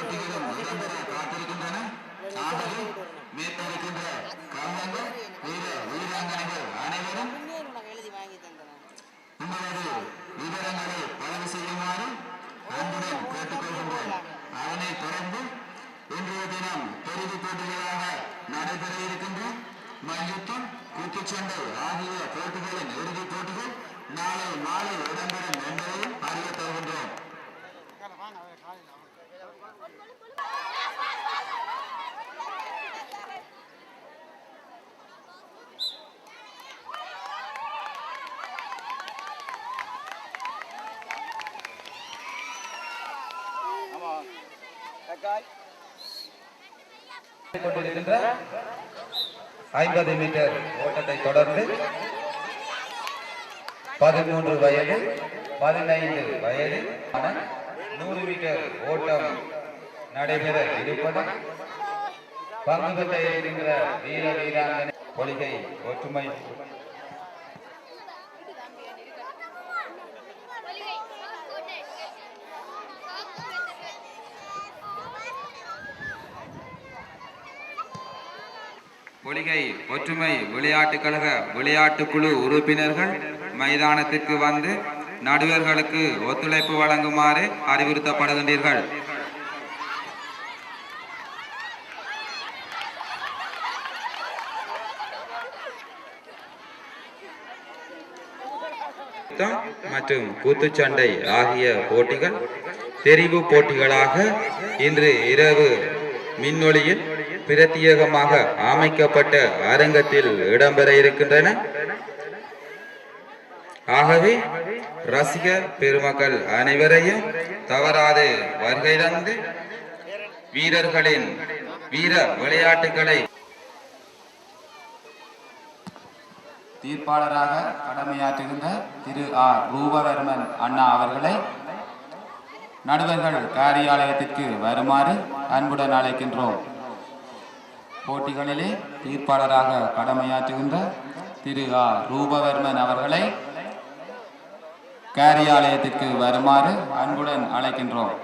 போட்டிகளும் இடம்பெற காத்திருக்கின்றன. ஆகவே மேற்கொள்கின்ற கலைஞர்கள் வீராங்கனைகள் அனைவரும் உங்களது விவரங்களை பதிவு செய்யுமாறு அன்புடன் கேட்டுக்கொள்கின்றோம். அதனைத் தொடர்ந்து இன்றைய தினம் தெரிவு போட்டிகளாக நடைபெற இருக்கின்ற மல்யுத்தம், குத்துச்சண்டை ஆகிய போட்டிகளின் இறுதிப் போட்டிகள் நாளை மாலை இடம்பெறும் என்பதையும் அறிய தருகின்றோம். கொண்டிருக்கின்ற 50 மீட்டர் ஓட்டத்தை தொடர்ந்து 13 வயது 15 வயது 100 மீட்டர் ஓட்டம் நடைபெற இருப்பது பங்கு பெற்ற இருக்கின்ற வீர வீராங்கனை பொலிகை ஒற்றுமை பொலிகை ஒற்றுமை விளையாட்டுக் கழக விளையாட்டு குழு உறுப்பினர்கள் மைதானத்திற்கு வந்து நடுவர்களுக்கு ஒத்துழைப்பு வழங்குமாறு அறிவுறுத்தப்படுகின்றீர்கள். மற்றும் குத்துச்சண்டை ஆகிய போட்டிகள் தெரிவு போட்டிகளாக இன்று இரவு மின்னொளியில் பிரத்யேகமாக அமைக்கப்பட்ட அரங்கத்தில் இடம்பெற இருக்கின்றன. ஆகவே ரசிகர் பெருமக்கள் அனைவரையும் தவறாது வருகை தந்து வீரர்களின் வீர விளையாட்டுகளை தீர்ப்பாளராக கடமையாற்றுகின்ற திரு ரூபவர்மன் அண்ணா அவர்களை நடுவர்கள் காரியாலயத்திற்கு வருமாறு அன்புடன் அழைக்கின்றோம். போட்டிகளிலே தீர்ப்பாளராக கடமையாற்றுகின்ற திரு ரூபவர்மன் அவர்களை காரியாலயத்திற்கு வருமாறு அன்புடன் அழைக்கின்றோம்.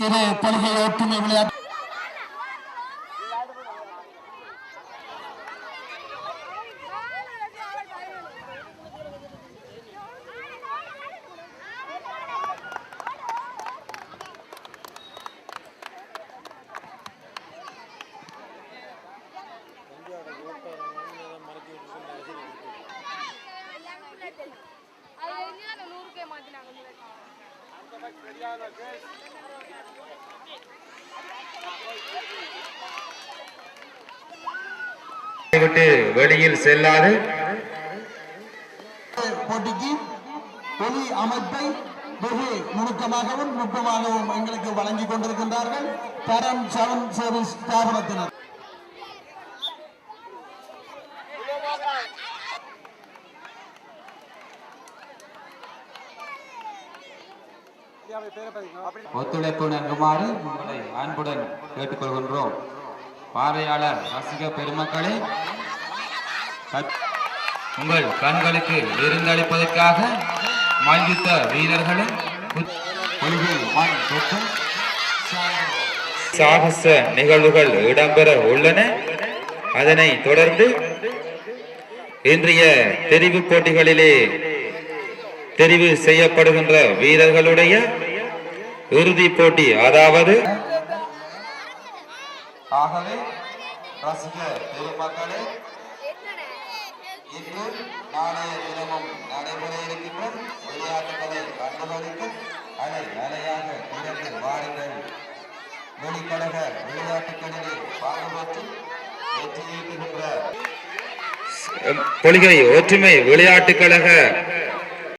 இது பொலிகை ஒற்றுமை விளையாட்டு விட்டு வெளியில் செல்லாது போட்டிக்கு ஒலி அமைப்பை வெகு நுணுக்கமாகவும் நுட்பமாகவும் எங்களுக்கு வழங்கிக் கொண்டிருக்கின்றார்கள் தரம் சவுண்ட் சர்வீஸ் ஸ்தாபனத்தினர். ஒத்துழைப்பு நல்குமாறு உங்களை அன்புடன் கேட்டுக்கொள்கின்றோம். பார்வையாளர் ரசிக பெருமக்களே, உங்கள் கண்களுக்கு விருந்தளிப்பதற்காக மல்யுத்த வீரர்களும் சாகச நிகழ்வுகள் இடம்பெற உள்ளன. அதனை தொடர்ந்து இன்றைய தெரிவு போட்டிகளிலே தெரிவு செய்யப்படுகின்ற வீரர்களுடைய இறுதி போட்டி, அதாவது ஆகவே ரசிக பெருமக்களே, இன்று நாளைய தினமும் நடைபெற இருக்கின்ற விளையாட்டுகளை கண்டுகளித்து அலை அலையாக திறந்து வாருங்கள். வெளிக்கழக விளையாட்டுகளிலே பங்கு பெற்று வெற்றியீட்டுகின்ற பொலிகை ஒற்றுமை விளையாட்டுக் கழக